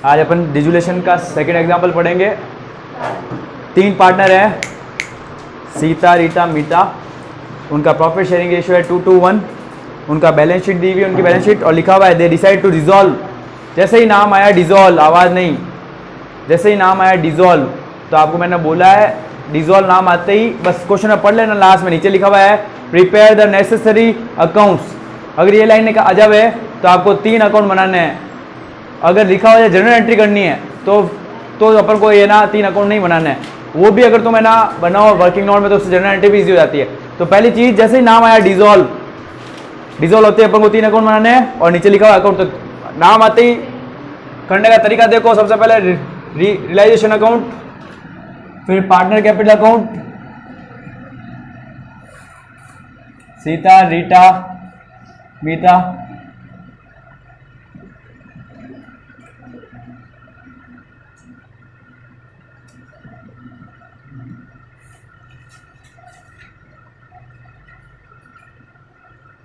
आज अपन डिजुलेशन का second example पढ़ेंगे। 3 पार्टनर हैं, सीता, रीटा, मीता। उनका प्रॉफिट शेयरिंग रेशियो है 2:1। उनका बैलेंस शीट दी हुई है, उनकी बैलेंस शीट, और लिखा हुआ है दे डिसाइड टू डिजॉल्व। जैसे ही नाम आया डिजॉल्व, आवाज़ नहीं, जैसे ही नाम आया डिजॉल्व, तो आपको मैंने बोला है डिजॉल्व नाम आते ही बस क्वेश्चन में पढ़ लेना। लास्ट में नीचे लिखा हुआ है प्रिपेयर द नेसेसरी अकाउंट्स। अगर ये लाइन का अजब है तो आपको 3 अकाउंट बनाने हैं। अगर लिखा हुआ है जनरल एंट्री करनी है तो अपन को ये ना 3 अकाउंट नहीं बनाने हैं। वो भी अगर तुम है ना बनाओ वर्किंग नोट में तो उससे जनरल एंट्री भी ईजी हो जाती है। तो पहली चीज, जैसे ही नाम आया डिजॉल्व होते हैं, अपन को 3 अकाउंट बनाने हैं। और नीचे लिखा हुआ अकाउंट, तो नाम आते ही करने का तरीका देखो। सबसे पहले रियलाइजेशन अकाउंट, फिर partner capital account, Sita, Rita, Meeta,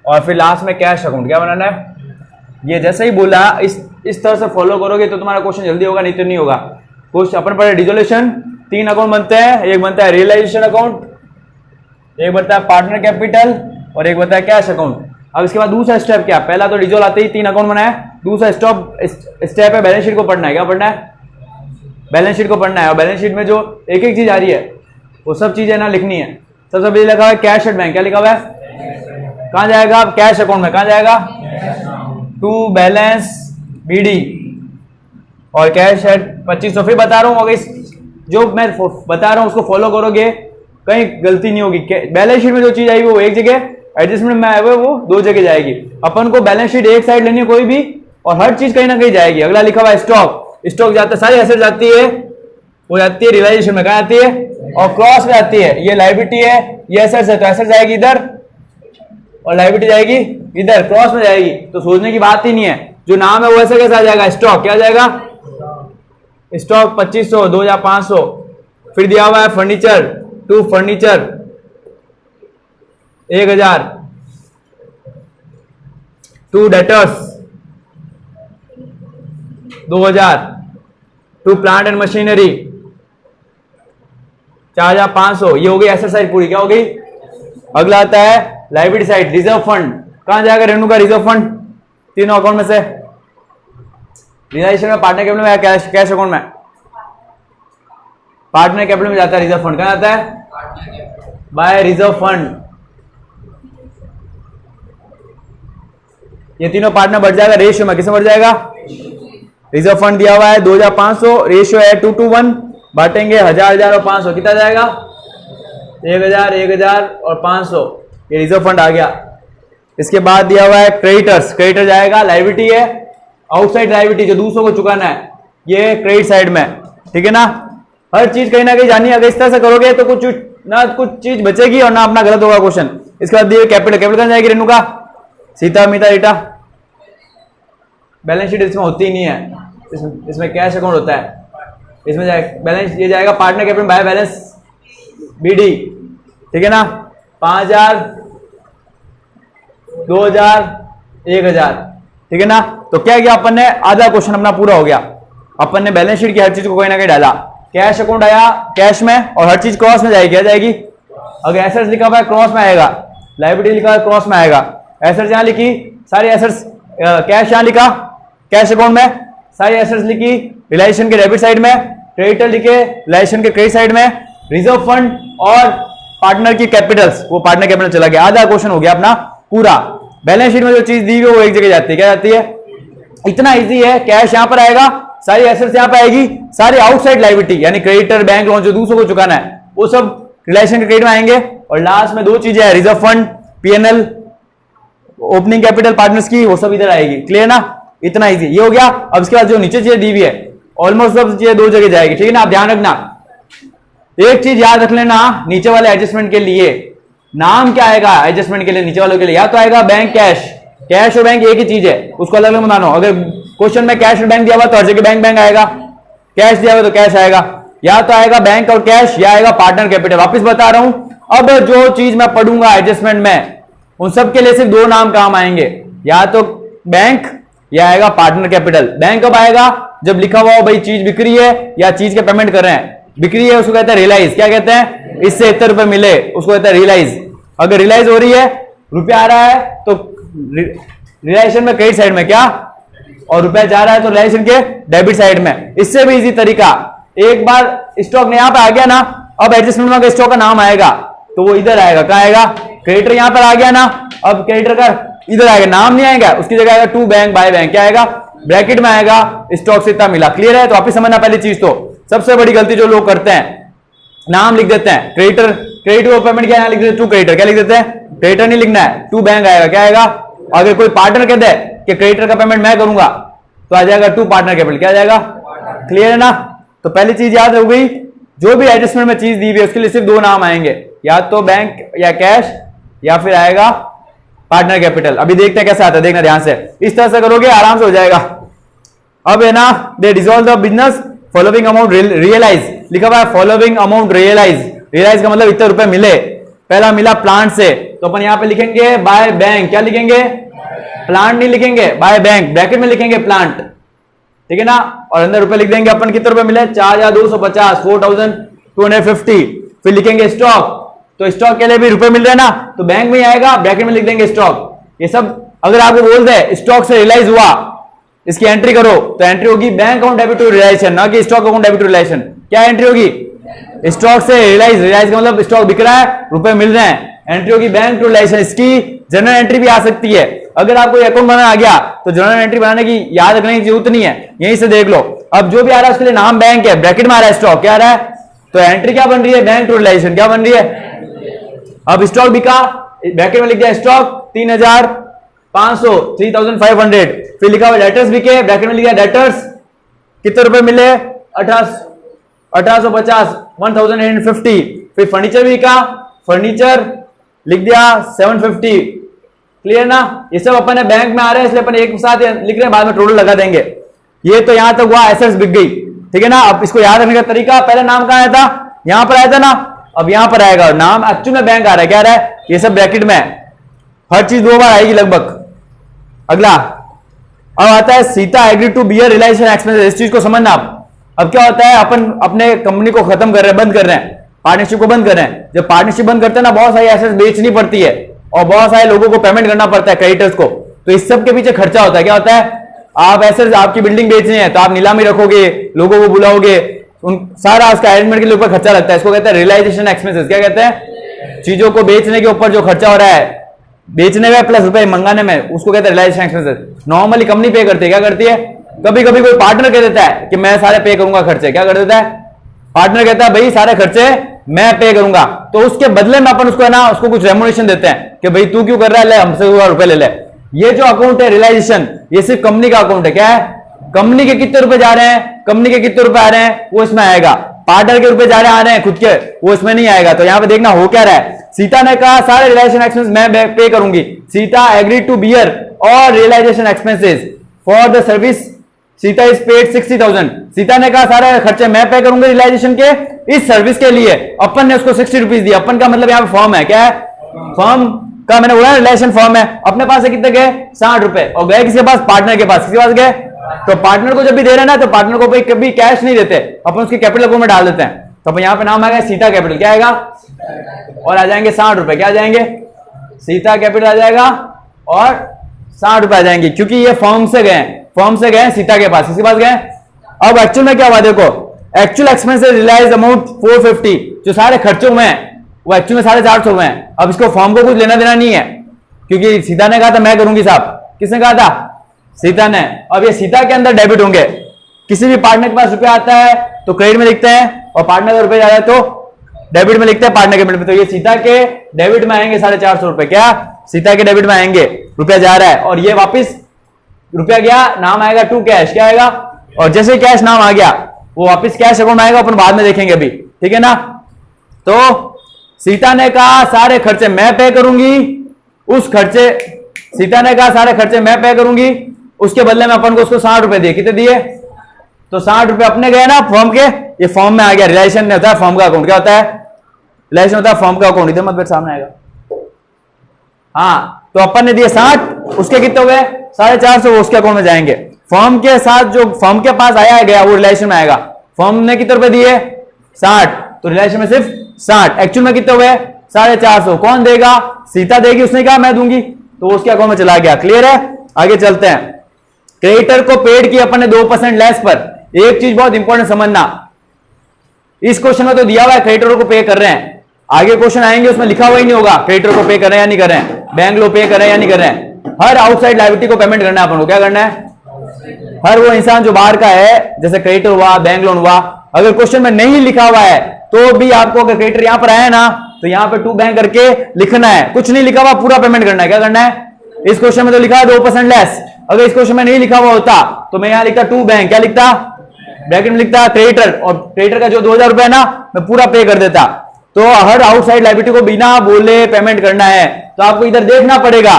और फिर लास्ट में कैश अकाउंट। क्या बनाना है? ये जैसे ही बोला इस तरह से फॉलो करोगे तो तुम्हारा क्वेश्चन जल्दी होगा, नहीं तो नहीं होगा। क्वेश्चन अपन पढ़े डिसोल्यूशन, 3 अकाउंट बनते हैं। एक बनता है रियलाइजेशन अकाउंट, एक बनता है पार्टनर कैपिटल, और एक बनता है कैश अकाउंट। अब इसके बाद दूसरा स्टेप क्या? पहला तो डिसोल्व आते ही 3 अकाउंट बनाया। दूसरा स्टेप है बैलेंस शीट को पढ़ना है। क्या पढ़ना है? बैलेंस शीट को पढ़ना है। और बैलेंस शीट में जो एक एक चीज आ रही है वो सब चीजें ना लिखनी है। सबसे पहले लिखा हुआ है कैश एट बैंक। क्या लिखा हुआ है? कहां जाएगा? कैश अकाउंट में। कहां जाएगा? टू बैलेंस बीडी और कैश एट 2500। फिर बता रहा हूं, अगर जो मैं बता रहा हूं उसको फॉलो करोगे कहीं गलती नहीं होगी। बैलेंस शीट में जो चीज आएगी वो एक जगह, एडजस्टमेंट में आए हुए वो 2 जगह जाएगी। अपन को बैलेंस शीट एक साइड लेनी है कोई भी, और हर चीज कहीं ना कहीं जाएगी। अगला लिखा हुआ है स्टॉक जाता है, सारी एसेट जाती है, वो जाती है रियलाइजेशन में। कहां जाती है? और क्रॉस में जाती है। ये लायबिलिटी है, ये एसेट है, तो एसेट जाएगी इधर और लायबिलिटी जाएगी इधर, क्रॉस में जाएगी। तो सोचने की बात ही नहीं है। जो नाम है वो ऐसे कैसे आ जाएगा? स्टॉक। क्या जाएगा? स्टॉक 2500, 2500। फिर दिया हुआ है furniture, to furniture 1000, to debtors 2000, to plant and machinery 4500। ये हो गई एसेट साइड पूरी। क्या हो गई? अगला आता है लायबिलिटी साइड, रिजर्व फंड। कहां जाएगा रेणु का रिजर्व फंड? 3 अकाउंट में से रियलाइजेशन में, पार्टनर कैपिटल में, कैश अकाउंट में। पार्टनर कैपिटल में जाता है रिजर्व फंड। कहां जाता है? By reserve fund. ये तीनों पार्टनर बढ़ जाएगा रेशियो में। किसमें बढ़ जाएगा? रिजर्व फंड दिया हुआ है 2500, रेशियो है 2:1। बांटेंगे 1000 और 500। कितना जाएगा? 1000 और 500। ये रिजर्व फंड आ गया। इसके बाद दिया हुआ है क्रेडिटर्स। क्रेडिटर जाएगा, लायबिलिटी है, आउटसाइड लायबिलिटी जो दूसरों को चुकाना है, ये क्रेडिट साइड में। ठीक है ना? हर चीज कहीं ना कहीं जानी है। अगर इस तरह से करोगे तो कुछ चीज बचेगी और ना अपना गलत होगा क्वेश्चन। इसके बाद दिए कैपिटल कहां जाएगी रेणु का? सीता, मीता, रीटा। बैलेंस शीट इसमें होती ही नहीं है, इसमें कैश अकाउंट होता है। इसमें बैलेंस ये जाएगा partner capital by balance BD. ठीक है ना? 5000, 2000, 1000। ठीक है ना? तो क्या किया अपन ने? आधा क्वेश्चन अपना पूरा हो गया। अपन ने बैलेंस शीट की हर चीज को कहीं ना कहीं डाला। कैश अकाउंट आया कैश में, और हर चीज क्रॉस में जाएगी। क्या जाएगी? अगर एसेट्स लिखा हुआ है क्रॉस में आएगा, लायबिलिटी लिखा हुआ है क्रॉस में आएगा। एसेट्स यहां लिखी, सारी एसेट्स, कैश यहां लिखा कैश अकाउंट में, सारी एसेट्स लिखी रियलाइजेशन के डेबिट साइड में, क्रेडिटर लिखे रियलाइजेशन के क्रेडिट साइड में, रिजर्व फंड और पार्टनर की कैपिटल्स, वो पार्टनर कैपिटल चला गया। आधा क्वेश्चन हो गया अपना पूरा। बैलेंस शीट में जो चीज दी हुई वो एक जगह जाती है। क्या जाती है? इतना इजी है। कैश यहां पर आएगा, सारी एसेट्स यहां पर आएगी, सारी आउटसाइड लायबिलिटी यानी क्रेडिटर, बैंक लोन जो दूसरों को चुकाना है वो सब रिलेशन के क्रेडिट में आएंगे। और लास्ट में 2 चीजें है, reserve fund, PNL, opening capital partners की, वो सब इधर आएगी। क्लियर ना? इतना इजी। ये हो गया। अब इसके बाद जो नीचे चीजें दी हुई है ऑलमोस्ट सब चीजें 2 जगह जाएगी। ठीक है ना? आप ध्यान रखना, एक चीज याद रख लेना, नीचे वाले एडजस्टमेंट के लिए नाम क्या आएगा? एडजस्टमेंट के लिए नीचे वालों के लिए या तो आएगा बैंक कैश। कैश और बैंक एक ही चीज है, उसको अलग अलग मानो। अगर क्वेश्चन में कैश और बैंक दिया हुआ तो हर जगह बैंक आएगा, कैश दिया हुआ तो कैश आएगा। या तो आएगा बैंक और कैश, या आएगा पार्टनर कैपिटल। वापिस बता रहा हूं, अब जो चीज मैं पढ़ूंगा एडजस्टमेंट में उन सब के लिए सिर्फ 2 नाम काम आएंगे, या तो बैंक या आएगा पार्टनर कैपिटल। बैंक कब आएगा? जब लिखा हुआ हो भाई चीज बिक रही है या चीज के पेमेंट कर रहे हैं, बिक्री है उसको कहते हैं रियलाइज। क्या कहते हैं? इससे इतने रुपए मिले उसको कहते हैं रियलाइज। अगर रियलाइज हो रही है, रुपया आ रहा है तो रियलाइजेशन में क्रेडिट साइड में क्या, और रुपया जा रहा है तो रियलाइजेशन के डेबिट साइड में। इससे भी इजी तरीका, एक बार स्टॉक यहां पर आ गया ना, अब एडजस्टमेंट में स्टॉक का नाम आएगा तो वो इधर आएगा। कहां आएगा? क्रेडिटर यहां पर आ गया ना, अब क्रेडिटर का इधर आएगा, नाम नहीं आएगा, उसकी जगह आएगा टू बैंक बाय बैंक। क्या आएगा? ब्रैकेट में आएगा स्टॉक से इतना मिला। क्लियर है? तो आप ही समझना पहली चीज। तो सबसे बड़ी गलती जो लोग करते हैं, नाम लिख देते हैं क्रेडिटर, क्रेडिट को पेमेंट क्या लिख देते हैं? To creditor. क्या लिख देते हैं? क्रेडिटर नहीं लिखना है, टू बैंक आएगा। क्या आएगा? अगर कोई पार्टनर कहते हैं कि क्रेडिटर का पेमेंट मैं करूंगा तो आ जाएगा टू पार्टनर कैपिटल। क्या आ जाएगा? क्लियर है ना? तो पहली चीज याद हो गई, जो भी एडजस्टमेंट में चीज दी हुई है उसके लिए सिर्फ दो नाम आएंगे, या तो बैंक या कैश, या फिर आएगा पार्टनर कैपिटल। अभी देखते हैं कैसे आता है, देखना ध्यान से। इस तरह से करोगे आराम से हो जाएगा। अब है ना, they dissolve the business following amount realise, लिखा हुआ है फॉलोइंग अमाउंट रियलाइज। रियलाइज का मतलब इतने रुपए मिले। पहला मिला प्लांट से, तो अपन यहां पे लिखेंगे बाय बैंक। क्या लिखेंगे? प्लांट नहीं लिखेंगे, बाय बैंक, ब्रैकेट में लिखेंगे प्लांट। ठीक है ना? और अंदर रुपए लिख देंगे अपन, कितने रुपए मिले? 4250, 4250। फिर लिखेंगे स्टॉक, तो स्टॉक के लिए भी रुपए मिल रहे हैं ना, तो बैंक में ही आएगा, ब्रैकेट में लिख देंगे स्टॉक। ये सब अगर आपको बोल दे स्टॉक से रियलाइज हुआ, इसकी एंट्री करो, तो एंट्री होगी bank account debit to realisation, ना कि stock account debit to realisation. क्या एंट्री होगी? स्टॉक से रियलाइज, रियलाइज का मतलब स्टॉक बिक रहा है, रुपए मिल रहे हैं, एंट्री होगी बैंक टू रियलाइजेशन। इसकी जनरल एंट्री भी आ सकती है। अगर आपको अकाउंट बनाना आ गया तो जनरल एंट्री बनाने की याद रखने की जरूरत नहीं है, यहीं से देख लो। अब जो भी आ रहा है उसके लिए नाम बैंक है, ब्रैकेट में आ रहा है स्टॉक, क्या आ रहा है? तो एंट्री क्या बन रही है? Bank to realisation. क्या बन रही है? अब स्टॉक बिका, ब्रैकेट में लिख दिया स्टॉक 3500, 3500। फिर लिखा हुआ डेटर्स बिके, ब्रैकेट में लिखा डेटर्स, कितने रुपए मिले? 1850, 1850। फिर फर्नीचर बिका, फर्नीचर लिख दिया 750। क्लियर ना? ये सब अपन बैंक में आ रहे हैं इसलिए अपन एक साथ लिख रहे हैं, बाद में टोटल लगा देंगे। ये तो यहां तक हुआ एसेट्स बिक गई। ठीक है ना? अब इसको याद रखने का तरीका, पहले नाम कहां आया था? यहां पर आया था ना, अब यहां पर आएगा नाम, एक्चुअल में बैंक आ रहा है। क्या आ रहा है? ये सब ब्रैकेट में है, हर चीज दो बार आएगी लगभग। अगला अब आता है Sita agree to bear realisation expenses. इस चीज को समझना आप। अब क्या होता है, अपन अपने कंपनी को खत्म कर रहे हैं, बंद कर रहे हैं, पार्टनरशिप को बंद कर रहे हैं। जब पार्टनरशिप बंद करते हैं ना, बहुत सारी एसेट्स बेचनी पड़ती है और बहुत सारे लोगों को पेमेंट करना पड़ता है, क्रेडिटर्स को। तो इस सब के पीछे खर्चा होता है। क्या होता है? आप ऐसे आपकी बिल्डिंग बेचनी है तो आप नीलामी रखोगे, लोगों को बुलाओगे, उन सारा उसका अरेंजमेंट के ऊपर खर्चा लगता है। इसको कहते हैं रियलाइजेशन एक्सपेंसेस। क्या कहते हैं? चीजों को बेचने के ऊपर जो खर्चा हो रहा है, बेचने में प्लस रुपए मंगाने में, उसको कहते हैं रियलाइजेशन एक्सपेंसेस। नॉर्मली कंपनी पे करती है। क्या करती है? कभी कभी कोई पार्टनर कह देता है कि मैं सारे पे करूंगा खर्चे। क्या कर देता है? पार्टनर कहता है भाई सारे खर्चे मैं पे करूंगा, तो उसके बदले में अपन उसको है ना, उसको कुछ रेम्युनरेशन देते हैं कि भाई तू क्यों कर रहा है, ले हमसे रुपए ले ले। ये जो अकाउंट है रियलाइजेशन, ये सिर्फ कंपनी का अकाउंट है। क्या है? कंपनी के कितने रुपए जा रहे हैं, कंपनी के कितने रुपए आ रहे हैं, वो इसमें आएगा। पार्टनर के रुपए जा रहे आ रहे हैं खुद के, वो इसमें नहीं आएगा। तो यहां पे देखना हो क्या रहा है। सीता ने कहा सारे रियलाइजेशन एक्सपेंस मैं पे करूंगी। सीता एग्री टू बियर और realisation expenses for the service. Sita is paid 60,000। Sita ने कहा सारे खर्चे मैं पे करूंगा रियलाइजेशन के, इस सर्विस के लिए। अपन ने उसको 60 रुपीज दिया। अपन का मतलब यहाँ पे फॉर्म है। क्या है? फॉर्म का मैंने बोला रिलेशन फॉर्म है। अपने पास से कितने गए? 60 रुपए, और गए किसके पास? पार्टनर के पास। किसके पास गए? तो पार्टनर को जब भी दे रहे हैं ना, तो पार्टनर को कभी कैश नहीं देते, अपन उसके कैपिटल अकाउंट में डाल देते हैं। तो अपन यहाँ पे नाम आएगा सीता कैपिटल। क्या आएगा? और आ जाएंगे 60 रुपए। क्या आ जाएंगे? सीता कैपिटल आ जाएगा और 60 रुपए आ जाएंगे, क्योंकि ये फॉर्म से गए, फॉर्म से गए सीता के पास। किसके पास गए? अब एक्चुअल में क्या हुआ देखो, एक्चुअल एक्सपेंसेस रियलाइज अमाउंट 450, जो सारे खर्चे हुए हैं वो एक्चुअल में 450 हुए हैं। अब इसको फॉर्म को कुछ लेना देना नहीं है, क्योंकि सीता ने कहा था मैं करूंगी साहब। किसने कहा था? सीता ने। अब ये सीता के अंदर डेबिट होंगे। किसी भी पार्टनर के पास रुपया आता है तो क्रेडिट में लिखते हैं, और पार्टनर का रुपया जा रहा है तो डेबिट में लिखते हैं, पार्टनर के डेबिट में। तो ये सीता के डेबिट में आएंगे 450 रुपए। क्या? सीता के डेबिट में आएंगे, रुपया जा रहा है, और ये वापिस रुपया गया, नाम आएगा टू कैश। क्या आएगा? और जैसे कैश नाम आ गया वो वापस कैश अकाउंट आएगा, अपन बाद में देखेंगे अभी। ठीक है ना? तो सीता ने कहा सारे खर्चे मैं पे करूंगी, उस खर्चे सीता ने कहा सारे खर्चे मैं पे करूंगी, उसके बदले में अपन को उसको 60 रुपए दिए। कितने दिए? तो 60 रुपए अपने गए ना फॉर्म के, ये फॉर्म में आ गया। रिलेशन में होता है फॉर्म का अकाउंट। क्या होता है? रिलेशन होता है फॉर्म का अकाउंट। इधर मत बैठ, सामने आएगा। हाँ, तो अपन ने दिए 60, उसके कितने हो गए? 450, वो उसके अकाउंट में जाएंगे। फर्म के साथ जो फर्म के पास आया गया वो रिलेशन में आएगा। फर्म ने कितने रुपए दिए 60, तो रिलेशन में सिर्फ 60, एक्चुअल में कितने हुए 450। कौन देगा? सीता देगी, उसने कहा मैं दूंगी, तो उसके अकाउंट में चला गया। क्लियर है? आगे चलते हैं। क्रेडिटर को पेड किया अपन ने 2% लेस पर। एक चीज बहुत इंपॉर्टेंट समझना, इस क्वेश्चन में तो दिया हुआ है क्रेडिटर को पे कर रहे हैं, आगे क्वेश्चन आएंगे उसमें लिखा हुआ ही नहीं होगा क्रेडिटर को पे कर रहे हैं या नहीं कर रहे हैं, बैंक लोन पे कर रहे हैं या नहीं कर रहे हैं। हर आउटसाइड लायबिलिटी को पेमेंट करना है अपन को। क्या करना है? हर वो इंसान जो बाहर का है, जैसे क्रेडिटर हुआ, बैंक लोन हुआ, अगर क्वेश्चन में नहीं लिखा हुआ है तो भी आपको, अगर क्रेडिटर यहां पर आया ना, तो यहां पे टू बैंक करके लिखना है। कुछ नहीं लिखा हुआ पूरा पेमेंट करना है। क्या करना है? इस क्वेश्चन में तो लिखा है 2% लेस, अगर इस क्वेश्चन में नहीं लिखा हुआ होता तो मैं यहां लिखता टू बैंक, क्या लिखता? ब्रैकेट में लिखता क्रेडिटर, और क्रेडिटर का जो 2000 रुपए है ना मैं पूरा पे कर देता। तो हर आउटसाइड लायबिलिटी को बिना बोले पेमेंट करना है। तो आपको इधर देखना पड़ेगा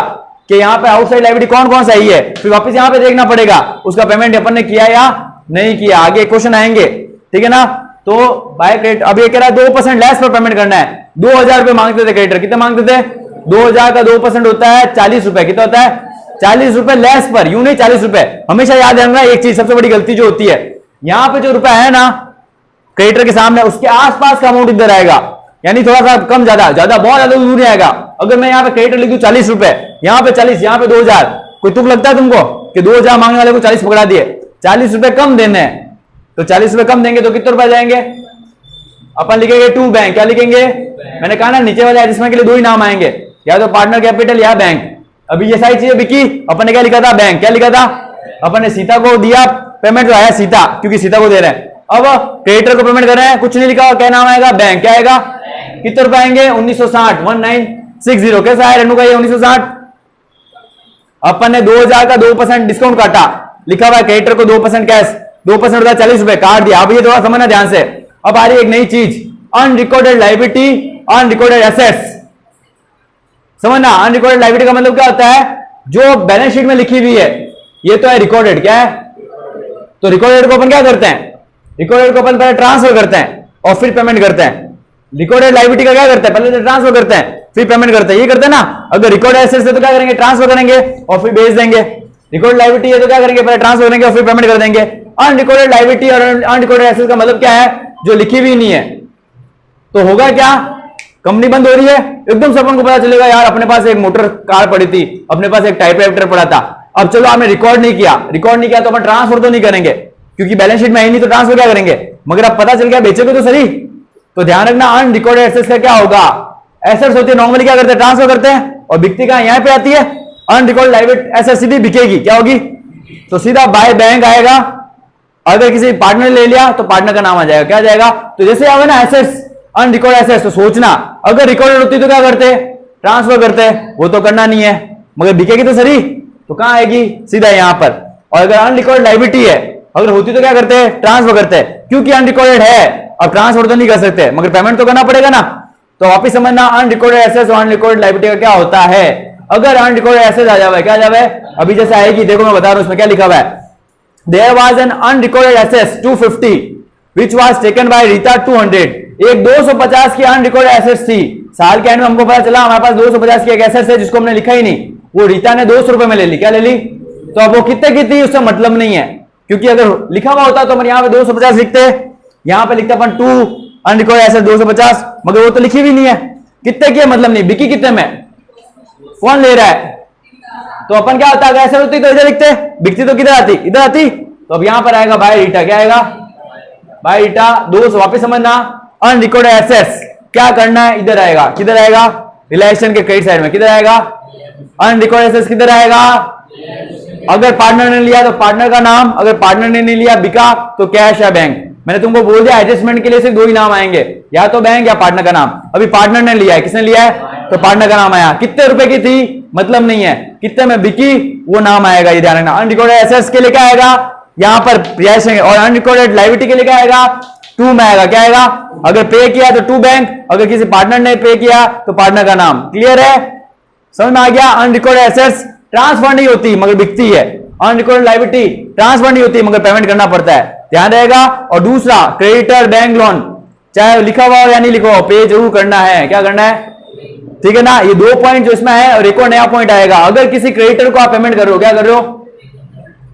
कि यहाँ पे आउटसाइड लायबिलिटी कौन कौन सही है, फिर वापस यहाँ पे देखना पड़ेगा उसका पेमेंट अपन ने किया या नहीं किया। आगे क्वेश्चन आएंगे, ठीक है ना। तो बाय क्रेडिट, अब ये कह रहा है 2% लेस पर पेमेंट करना है। 2000 रुपए मांगते थे क्रेडिटर, कितने मांगते थे? 2000 का 2% होता है 40 रुपए। कितना होता है? 40 रुपए लेस पर, यूं नहीं 40 रुपए। हमेशा याद रखना एक चीज, सबसे बड़ी गलती जो होती है, यहां पे जो रुपया है ना क्रेडिटर के सामने, उसके आसपास का अमाउंट इधर आएगा, यानी थोड़ा सा कम, ज्यादा बहुत ज्यादा दूर नहीं आएगा। अगर मैं यहाँ पे क्रेडिटर लिख दूं 40 रुपए, यहाँ पे 40, यहाँ पे 2000, कोई तुक लगता है तुमको कि 2000 मांगने वाले को 40 पकड़ा दिए? 40 रुपए कम देने हैं, तो 40 रुपए कम देंगे तो कितने रुपए जाएंगे? अपन लिखेंगे टू बैंक। क्या लिखेंगे? मैंने कहा ना नीचे वाले एडजस्टमेंट के लिए दो ही नाम आएंगे, या तो पार्टनर कैपिटल या बैंक। अभी ये सारी चीजें बिकी, अपन ने क्या लिखा था? बैंक। क्या लिखा था? अपन ने सीता को दिया पेमेंट, तो आया सीता, क्योंकि सीता को दे रहे हैं। अब क्रेडिटर को पेमेंट कर रहे हैं, कुछ नहीं लिखा, क्या नाम आएगा? बैंक। क्या आएगा? कितने रुपए आएंगे? 1960, 1960। कैसा है रेनू का ये 1960? अपन ने 2000 का 2% डिस्काउंट काटा, लिखा हुआ है क्रेडिटर को 2% कैश, 2% होता है 40 रुपए, काट दिया। अब ये थोड़ा समझना ध्यान से। अब आ रही है एक नई चीज, अनरिकॉर्डेड लायबिलिटी, अनरिकॉर्डेड एसेट्स। समझना, अनरिकॉर्डेड लायबिलिटी का मतलब क्या होता है? जो बैलेंस शीट में लिखी हुई है, ये तो है रिकॉर्डेड। क्या है? तो रिकॉर्डेड को अपन क्या करते हैं? रिकॉर्डेड को अपन पहले ट्रांसफर करते हैं और फिर पेमेंट करते हैं। रिकॉर्डेड लायबिलिटी का क्या करते हैं? पहले तो ट्रांसफर करते हैं फिर पेमेंट करते हैं, ये करते हैं ना। अगर रिकॉर्डेड एसेट्स है तो क्या करेंगे? ट्रांसफर करेंगे और फिर बेच देंगे। रिकॉर्डेड लायबिलिटी है तो क्या करेंगे? पहले ट्रांसफर करेंगे और फिर पेमेंट कर देंगे। अनरिकॉर्डेड लायबिलिटी और अनरिकॉर्डेड एसेट्स का मतलब क्या है? जो लिखी हुई नहीं है। तो होगा क्या? कंपनी बंद हो रही है, एकदम से अपन को पता चलेगा यार अपने पास एक मोटर कार पड़ी थी, अपने पास एक टाइपराइटर पड़ा था। अब चलो आपने रिकॉर्ड नहीं किया तो अपन ट्रांसफर तो नहीं करेंगे, क्योंकि बैलेंस शीट में ही नहीं, तो ट्रांसफर क्या करेंगे? मगर अब पता चल गया बेचोगे तो सही। तो ध्यान रखना, अनरिकॉर्डेड एसेट्स का क्या होगा? एसेट्स होती है नॉर्मली क्या करते हैं? ट्रांसफर करते हैं, और बिकती कहां? यहां पे आती है। अनरिकॉर्डेड लायबिलिटी एसेट्स सीधी बिकेगी, क्या होगी? तो सीधा बाय बैंक आएगा। अगर किसी पार्टनर ले लिया तो पार्टनर का नाम आ जाएगा। क्या जाएगा? तो जैसे आवे ना एसेट्स, अनरिकॉर्डेड एसेट्स, तो सोचना अगर रिकॉर्डेड होती तो क्या करते? ट्रांसफर करते। वो तो करना नहीं है, मगर बिकेगी तो सही, तो कहां आएगी? सीधा यहां पर। और अगर अनरिकॉर्डेड लायबिलिटी है, अगर होती तो क्या करते? ट्रांसफर करते। क्योंकि अनरिकॉर्डेड है, अब ट्रांसफर तो नहीं कर सकते, मगर पेमेंट तो करना पड़ेगा ना। तो वापिस समझना, अनरिकॉर्डेड एसेट्स और अनरिकॉर्डेड लायबिलिटी का क्या होता है? अगर अनरिकॉर्डेड एसेट्स आ जाए, क्या आ जाए? अभी जैसे आएगी, देखो मैं बता रहा हूं उसमें क्या लिखा हुआ है। There was an unrecorded assets 250 which was taken by Rita 200। एक 250 की अनरिकॉर्डेड एसेट्स थी। साल के एंड में हमको पता चला हमारे पास 250 की एक एसेट्स है जिसको हमने लिखा ही नहीं, वो रीता ने 200 रुपए में ले ली। क्या ले ली? तो अब वो कितने की थी उससे मतलब नहीं है, क्योंकि अगर लिखा हुआ होता तो हम यहाँ पे 250 लिखते, यहाँ पे लिखते अपन 2 अनरिकॉर्डेड एसेट्स 250, मगर वो तो लिखी भी नहीं है। कितने की मतलब नहीं, बिकी कितने में? कौन ले रहा है? तो अपन क्या होता है? अगर ऐसा होती तो इधर लिखते, बिकती तो किधर आती? इधर आती। तो अब यहां पर आएगा बाय रीटा। क्या आएगा? बाय रीटा 200। वापस समझना, अनरिकॉर्डेड एसेट्स क्या करना है? इधर आएगा। किधर आएगा? रिलेशन के क्रेडिट साइड में। किधर आएगा? अनरिकॉर्डेड एसेट्स किधर आएगा? अगर पार्टनर ने लिया तो पार्टनर का नाम, अगर पार्टनर ने नहीं लिया, बिका, तो कैश या बैंक। मैंने तुमको बोल दिया एडजस्टमेंट के लिए सिर्फ दो ही नाम आएंगे, या तो बैंक या पार्टनर का नाम। अभी पार्टनर ने लिया है, किसने लिया है? तो पार्टनर का नाम आया। कितने रुपए की थी मतलब नहीं है, कितने में बिकी वो नाम आएगा, ये ध्यान रखना। अनरिकॉर्डेड एसेट्स के लिए क्या आएगा? यहां पर प्रियास, और अनरिकॉर्डेड लायबिलिटी के लिए क्या आएगा? 2 में आएगा। क्या आएगा? अगर पे किया तो 2 बैंक, अगर किसी पार्टनर ने पे किया तो पार्टनर का नाम। क्लियर है? समझ में आ गया? अनरिकॉर्डेड एसेट्स ट्रांसफर नहीं होती मगर बिकती है, अनरिकॉर्डेड लायबिलिटी ट्रांसफर नहीं होती मगर पेमेंट करना पड़ता है, ध्यान रहेगा। और दूसरा, क्रेडिटर बैंक लोन, चाहे लिखा हुआ हो या नहीं लिखा हो, पे जरूर करना है। क्या करना है? ठीक है ना। ये 2 पॉइंट जो इसमें है, और एक और नया पॉइंट आएगा। अगर किसी क्रेडिटर को आप पेमेंट कर रहे हो, क्या कर रहे हो?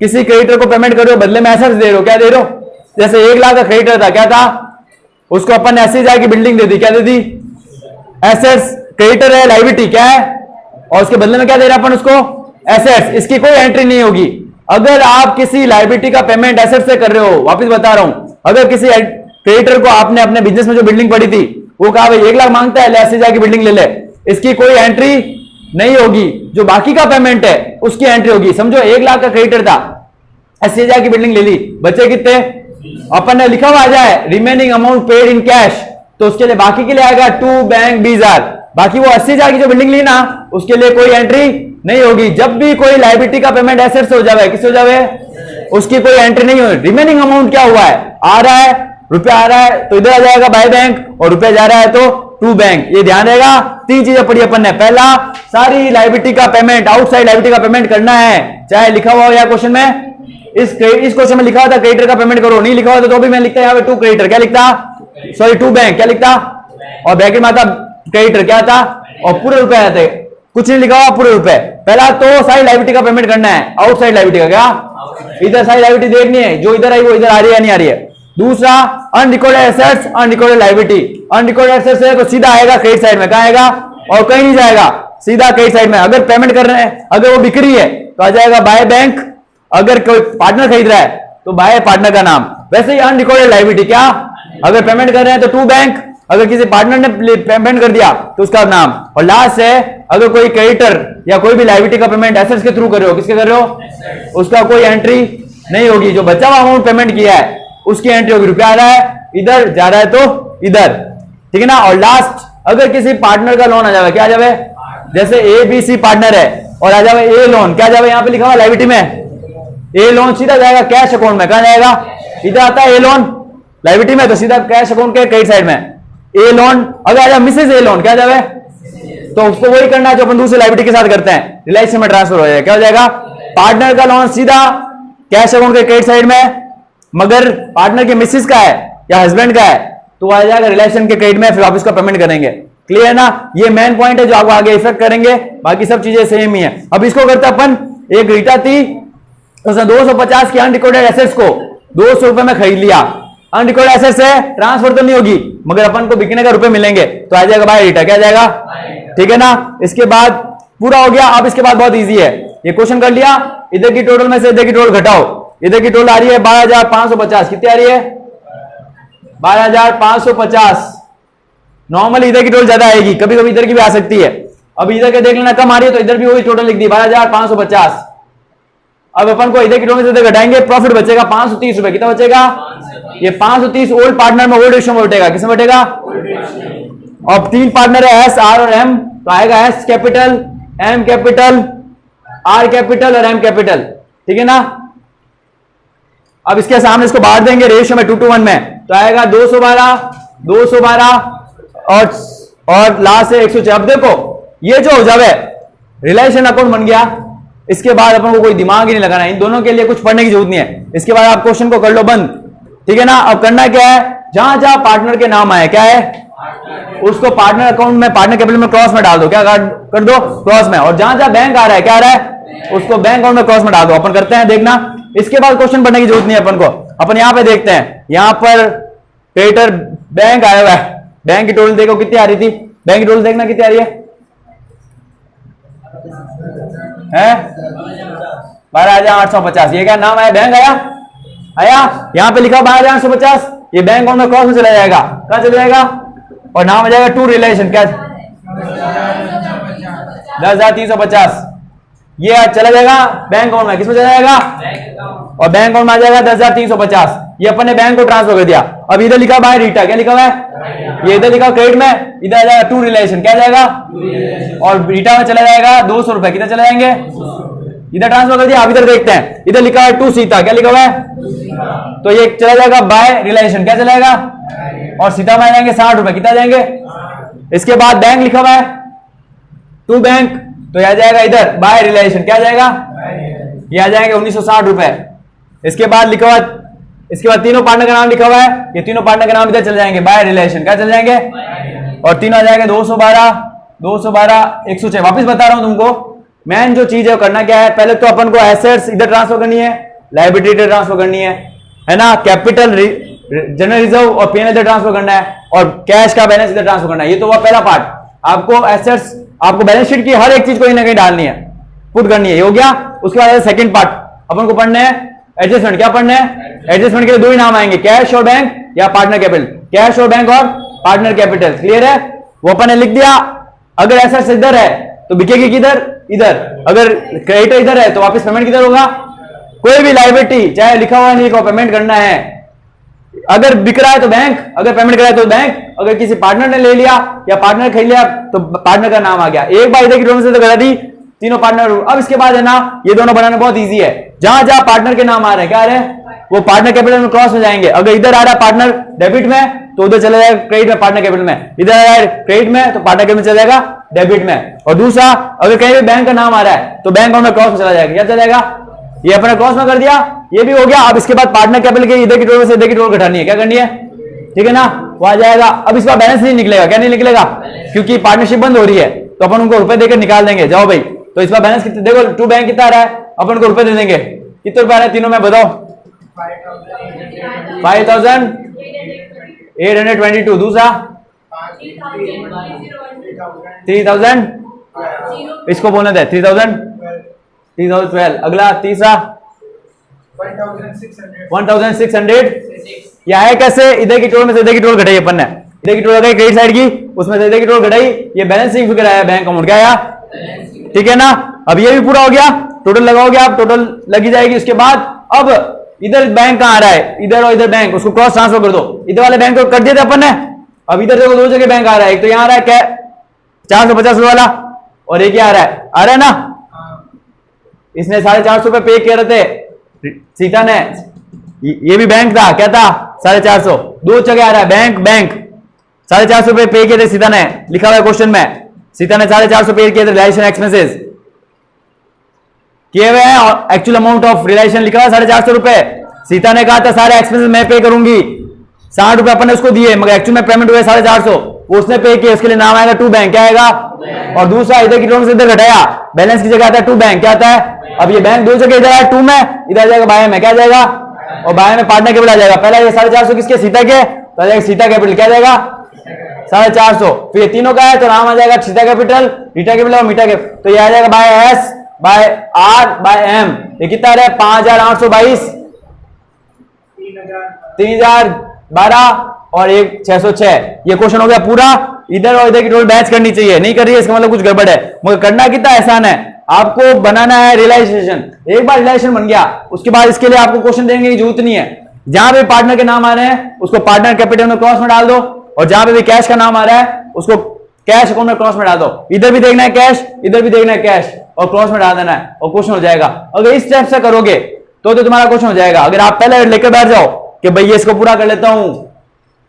किसी क्रेडिटर को पेमेंट कर रहे हो, बदले में एसेट्स दे रहे हो, क्या दे रहे हो? जैसे 1 लाख का क्रेडिटर था, क्या था, उसको अपन ने ऐसे जाके बिल्डिंग दे दी, क्या दे दी, एसेट्स। क्रेडिटर है, लाइबिलिटी क्या है, और उसके बदले में क्या दे रहे हैं अपन उसको, एसेट्स। इसकी कोई एंट्री नहीं होगी। अगर आप किसी लाइबिलिटी का पेमेंट एसेट से कर रहे हो, वापस बता रहा हूं, अगर किसी क्रेडिटर को आपने अपने बिजनेस में जो बिल्डिंग पड़ी थी वो कहा भाई 1 लाख मांगता है, ले ऐसे जाके बिल्डिंग ले ले, इसकी कोई एंट्री नहीं होगी। जो बाकी का पेमेंट है उसकी एंट्री होगी। समझो 1 लाख का क्रेडिटर था, ऐसे जाके बिल्डिंग ले ली, बचे कितने, अपन ने लिखा हुआ आ जाए remaining amount paid in cash, तो उसके लिए बाकी के लिए आएगा टू बैंक 20,000। बाकी वो 80,000 की जो बिल्डिंग ली ना, उसके लिए कोई एंट्री नहीं होगी। जब भी कोई लाइबिलिटी का पेमेंट एसेट से हो जाए, किससे हो जाए, उसकी कोई एंट्री नहीं होगी। रिमेनिंग अमाउंट क्या हुआ है, आ रहा है रुपया, आ रहा है तो इधर आ जाएगा बाय बैंक, और रुपया जा रहा है तो टू बैंक। ये ध्यान रहेगा। 3 चीजें पढ़ी अपन ने। पहला, सारी लाइबिलिटी का पेमेंट, आउटसाइड लाइबिलिटी का पेमेंट करना है, चाहे लिखा हुआ हो या क्वेश्चन में। इस क्वेश्चन में लिखा हुआ था क्रेडिटर का पेमेंट करो, नहीं लिखा हुआ था तो भी मैं लिखता यहाँ पे टू क्रेडिटर, क्या लिखता, सॉरी टू बैंक, क्या लिखता, और ब्रैकेट में आता क्रेडिटर क्या था, और पूरे रुपए आते, कुछ नहीं लिखा हुआ, पूरे रुपए। पहला तो सारी लाइबिलिटी का पेमेंट करना है, आउटसाइड लाइबिलिटी का, क्या इधर सारी लाइबिलिटी देखनी है, जो इधर आई वो इधर आ रही है या नहीं आ रही है। दूसरा, unrecorded assets, unrecorded liability. Unrecorded assets है तो सीधा आएगा क्रेडिट साइड में, कहां आएगा, और कहीं नहीं जाएगा, सीधा क्रेडिट साइड में। अगर पेमेंट कर रहे हैं, अगर वो बिक्री है तो आ जाएगा बाय बैंक, अगर कोई पार्टनर खरीद रहा है तो बाय पार्टनर का नाम। वैसे ही अनरिकॉर्डेड लाइबिलिटी, क्या, अगर पेमेंट कर रहे हैं तो टू बैंक, अगर किसी पार्टनर ने पेमेंट कर दिया तो उसका नाम। और लास्ट है, अगर कोई क्रेडिटर या कोई भी लाइबिलिटी का पेमेंट एसेट्स के थ्रू कर रहे हो, किसके कर रहे हो, उसका कोई एंट्री नहीं होगी। जो बचा हुआ अमाउंट पेमेंट किया है उसकी एंट्री होगी। रुपया आ रहा है इधर, जा रहा है तो इधर, ठीक है ना। और लास्ट, अगर किसी पार्टनर का लोन आ जाए, क्या आ जाए, जैसे ABC पार्टनर है और आ जाए ए लोन, क्या जाए, यहां पे लिखा हुआ लाइबिलिटी में ए लोन, सीधा जाएगा कैश अकाउंट में, कहां जाएगा, इधर आता है ए लोन लाइबिलिटी में, तो सीधा कैश अकाउंट के क्रेडिट साइड में ए लोन। अगर आ जाए मिसेज ए लोन, क्या जाए, तो उसको वही करना है जो अपन दूसरी लाइबिलिटी के साथ करते हैं, रिलेशन में ट्रांसफर हो जाएगा, क्या हो जाएगा, पार्टनर का लोन सीधा कैश अकाउंट के क्रेडिट साइड में। मगर पार्टनर के मिसेज का है या हस्बैंड का है तो आ जाएगा रिलेशन के क्रेडिट में, फिर आप इसका पेमेंट करेंगे। क्लियर है ना। ये मेन पॉइंट है जो आपको आगे इफेक्ट करेंगे, बाकी सब चीजें सेम ही है। अब इसको करते अपन, एक रीटा थी, उसने 250 की अनरिकॉर्डेड एसेट्स को 200 रुपए में खरीद लिया। अनरिकॉर्डेड एसेट्स है, ट्रांसफर तो नहीं होगी, मगर अपन को बिकने का रुपए मिलेंगे, तो आ जाएगा बाय रीटा, क्या जाएगा, ठीक है ना। इसके बाद पूरा हो गया। अब इसके बाद बहुत इजी है, ये क्वेश्चन कर लिया, इधर की टोटल में से इधर की टोटल घटाओ। इधर की टोटल आ रही है 12,550, कितनी आ रही है, 12,550। नॉर्मली इधर की टोटल ज्यादा आएगी, कभी कभी इधर की भी आ सकती है। अब इधर के देख लेना कम आ रही है तो इधर भी वही टोटल लिख दी 12,550। अब अपन को इधर की टोटल से इधर घटाएंगे, प्रॉफिट बचेगा 530 रुपए। कितना बचेगा, ये 530 ओल्ड पार्टनर में, ओल्ड रेशियो में बटेगा, किसमें बटेगा, अब 3 पार्टनर है एस, आर और एम, तो आएगा S capital, M capital, R capital और एम कैपिटल, ठीक है ना। अब इसके सामने इसको बांट देंगे रेशियो में 2:1 में, तो आएगा 212 और लास्ट है 106। अब देखो ये जो हो जावे रिलेशन अकाउंट बन गया, इसके बाद अपन को कोई दिमाग ही नहीं लगाना है, इन दोनों के लिए कुछ पढ़ने की जरूरत नहीं है। इसके बाद आप क्वेश्चन को कर लो बंद, ठीक है ना। अब करना क्या है, जहां जहां पार्टनर के नाम आए, क्या है, उसको पार्टनर अकाउंट में, पार्टनर कैपिटल में क्रॉस में डाल दो, क्या कर दो, क्रॉस में। और जहां जहां बैंक आ रहा है, क्या आ रहा है, उसको बैंक अकाउंट में क्रॉस में डाल दो। अपन करते हैं, देखना। इसके बाद क्वेश्चन पढ़ने की जरूरत नहीं है अपन को। अपन यहां पे देखते हैं, यहां पर क्रेडिटर बैंक आया हुआ है, बैंक की टोटल देखो कितनी आ रही थी, बैंक की टोटल देखना कितनी आ रही है 12,850। ये क्या नाम आया, बैंक आया यहां पे लिखा 12,850, ये बैंक अकाउंट में क्रॉस में चला जाएगा, कहां चला जाएगा, और नाम आ जाएगा टू रिलेशन, क्या 10,350। ये चला जाएगा बैंक अकाउंट में, किसमें चला जाएगा, और बैंक अकाउंट में आ जाएगा 10,350। ये अपन ने बैंक को ट्रांसफर कर दिया। अब इधर लिखा बाय रीटा, क्या लिखा हुआ है, ये इधर लिखा क्रेडिट में, इधर आ जाएगा टू रिलेशन, क्या जाएगा, और रीटा में चला जाएगा 200 रुपए, किधर चले जाएंगे, इधर ट्रांसफर कर दिया। अब इधर देखते हैं, इधर लिखा है टू सीता, क्या लिखा हुआ है, तो ये चला जाएगा बाय रिलेशन, क्या चलेगा, और सीता में आ जाएंगे 60 रुपए, कितना जाएंगे। इसके बाद बैंक लिखा हुआ है टू बैंक, तो यह जाएगा इधर बाय रिलेशन, क्या जाएगा, ये आ जाएंगे 1960 रुपए। इसके बाद लिखा हुआ, इसके बाद तीनों पार्टनर का नाम लिखा हुआ है, ये तीनों पार्टनर का नाम इधर चल जाएंगे बाय रिलेशन, क्या चल जाएंगे, और तीनों आ जाएंगे 212 106। वापस बता रहा हूं तुमको, मेन जो चीज है करना क्या है, पहले तो अपन को एसेट्स इधर ट्रांसफर करनी है लायबिलिटी ट्रांसफर करनी है ना, कैपिटल जनरल रिजर्व और पीएनएल इधर ट्रांसफर करना है, और कैश का बैलेंस इधर ट्रांसफर करना है। ये तो हुआ पहला पार्ट। आपको एसेट्स, आपको बैलेंस शीट की हर एक चीज कहीं ना कहीं डालनी है, पुट करनी है, ये हो गया। उसके बाद सेकंड पार्ट अपन को पढ़ना है एडजस्टमेंट। क्या पढ़ना है? एडजस्टमेंट के लिए दो ही नाम आएंगे, कैश और बैंक या पार्टनर कैपिटल। कैश और बैंक और पार्टनर कैपिटल, क्लियर है? वो अपन ने लिख दिया। अगर एसेट्स इधर है तो बिकेगी किधर? इधर। अगर क्रेडिटर इधर है तो वापस पेमेंट किधर होगा? कोई भी लायबिलिटी चाहे लिखा हुआ नहीं लिखा हुआ, पेमेंट करना है। अगर बिक रहा है तो बैंक, अगर पेमेंट कर रहा है तो बैंक, अगर किसी पार्टनर ने ले लिया या पार्टनर खरीद लिया तो पार्टनर का नाम आ गया। एक बार इधर की टर्म से तो करा दी, तीनों पार्टनर। अब इसके बाद है ना, ये दोनों बनाना बहुत इजी है। जहां जहां पार्टनर के नाम आ रहे हैं, क्या आ रहे हैं, वो पार्टनर कैपिटल में क्रॉस में जाएंगे। अगर इधर आ रहा है पार्टनर डेबिट में तो उधर चला जाएगा क्रेडिट में, पार्टनर कैपिटल में। इधर आ रहा है क्रेडिट में तो पार्टनर कैपिटल में चला जाएगा डेबिट में। और दूसरा, अगर कहीं भी बैंक का नाम आ रहा है तो बैंक में क्रॉस में चला जाएगा। क्या चलेगा? ये अपने क्रॉस में कर दिया, ये भी हो गया। अब इसके बाद पार्टनर कैपिटल के इधर की टोल से इधर की टोल घटानी है। क्या करनी है? ठीक है ना, वो आ जाएगा। अब इसका बैलेंस नहीं निकलेगा। क्या नहीं निकलेगा? क्योंकि पार्टनरशिप बंद हो रही है तो अपन उनको रुपए देकर निकाल देंगे। जाओ भाई, तो इसका बैलेंस कितने, देखो टू बैंक कितना आ रहा है, अपन को रुपए दे देंगे। कितने रुपए आ रहे हैं तीनों में, बताओ? 5822। दूसरा 3000, इसको बोलने दे 3012। अगला तीसरा 1600। यह है कैसे? इधर की टोल में से इधर की टोल घटाई अपन ने, इधर की टोल लगाई क्रेडिट साइड की, उसमें से इधर की टोल घटाई, ये बैलेंसिंग फिगर आया बैंक अमाउंट। क्या आया? ठीक है ना। अब ये भी पूरा हो गया, टोटल लगाओगे आप, टोटल लगी जाएगी। उसके बाद अब इधर बैंक कहां आ रहा है, इधर और इधर बैंक, उसको क्रॉस ट्रांसफर कर दो। इधर वाले बैंक को कर दिया था अपन ने। अब इधर देखो दो जगह बैंक आ रहा है, एक तो यहां आ रहा है क्या 450 वाला, और एक आ रहा है ना, इसने 450 रुपए पे किए रहते सीता ने। ये भी बैंक था, क्या था? 450। दो जगह आ रहा है बैंक बैंक। 450 रुपए पे किए थे सीता ने, लिखा हुआ है क्वेश्चन में। सीता ने 450 पे किए थे रिलायशन एक्सपेंसेस किए हुए हैं, और एक्चुअल अमाउंट ऑफ रिलायशन लिखा हुआ 450 रुपए। सीता ने कहा था सारे एक्सपेंसेस मैं पे करूंगी, 60 रुपए अपन ने उसको दिए, मगर एक्चुअल में पेमेंट हुए 450, वो उसने पे किया। इसके लिए नाम आएगा टू बैंक। क्या आएगा? और दूसरा, इधर की टर्म से इधर घटाया, बैलेंस की जगह आता है टू बैंक। क्या आता है? अब ये बैंक दो जगह, इधर है टू में, इधर आ जाएगा बाय में। क्या जाएगा? और बाय में पार्टनर कैपिटल आ जाएगा। पहला ये 450 किसके? सीता के, तो आ जाएगा सीता कैपिटल। क्या जाएगा? 450। फिर ये तीनों का है तो नाम आ जाएगा सीता कैपिटल, रीटा कैपिटल और मीटा कैपिटल। तो ये आ जाएगा by S by R by M. ये कितना है? 5822, 3012 और एक 606। ये क्वेश्चन हो गया पूरा। इधर और इधर की टोटल बैच करनी चाहिए, नहीं कर रही है इसका मतलब कुछ गड़बड़ है। मगर करना कितना आसान है, आपको बनाना है रियलाइजेशन। एक बार रियलाइजेशन बन गया, उसके बाद इसके लिए आपको क्वेश्चन देने की जरूरत नहीं है। जहां पे पार्टनर के नाम आ रहे हैं उसको पार्टनर कैपिटल में क्रॉस में डाल दो, और जहां पे भी कैश का नाम आ रहा है उसको कैश अकाउंट में क्रॉस में डाल दो। इधर भी देखना है कैश, इधर भी देखना है कैश, और क्रॉस में डाल देना है, और क्वेश्चन हो जाएगा। अगर इस स्टेप से करोगे तो तुम्हारा क्वेश्चन हो जाएगा। अगर आप पहले लेकर बैठ जाओ कि भाई ये इसको पूरा कर लेता हूं,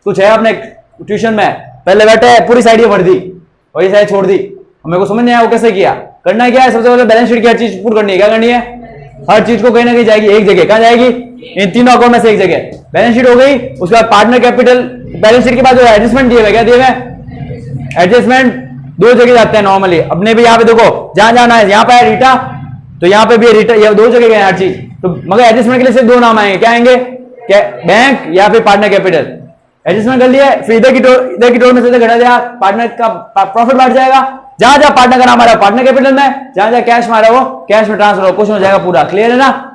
कुछ है अपने ट्यूशन में, पहले बैठे पूरी साइड ये भर दी और ये साइड छोड़ दी, मेरे को समझ नहीं आया वो कैसे किया। करना क्या है, सबसे पहले बैलेंस शीट की हर चीज पूरी करनी है। क्या करनी है? हर चीज को कहीं ना कहीं जाएगी एक जगह। कहां जाएगी? इन तीनों अकाउंट में से एक जगह। बैलेंस शीट हो गई, उसके बाद पार्टनर कैपिटल। बैलेंस शीट के बाद जो एडजस्टमेंट दिए हुए, क्या दिए हुए? एडजस्टमेंट दो जगह जाते हैं नॉर्मली। अपने भी यहाँ पे देखो जहां जाना है, यहाँ पे है रीटा तो यहाँ पे भी रीटा, ये दो जगह गए हर चीज। तो मगर एडजस्टमेंट के लिए सिर्फ दो नाम आएंगे। क्या आएंगे? क्या? बैंक या फिर पार्टनर कैपिटल। एडजस्टमेंट कर लिए, फिर इधर की टोल में से घटा दिया, पार्टनर का प्रॉफिट बढ़ जाएगा। जहां जहां पार्टनर का नाम आ रहा है पार्टनर कैपिटल में, जहां जहां कैश में आ रहा है वो कैश में ट्रांसफर हो, क्वेश्चन हो जाएगा पूरा। क्लियर है ना?